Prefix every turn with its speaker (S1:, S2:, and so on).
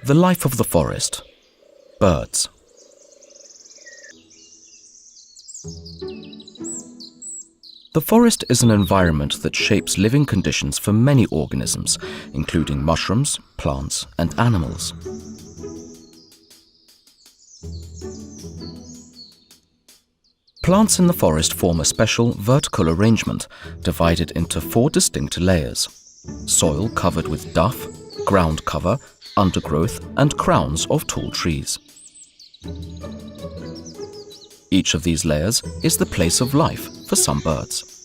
S1: The life of the forest. Birds. The forest is an environment that shapes living conditions for many organisms, including mushrooms, plants, and animals. Plants in the forest form a special vertical arrangement divided into 4 distinct layers: soil covered with duff, ground cover, undergrowth, and crowns of tall trees. Each of these layers is the place of life for some birds.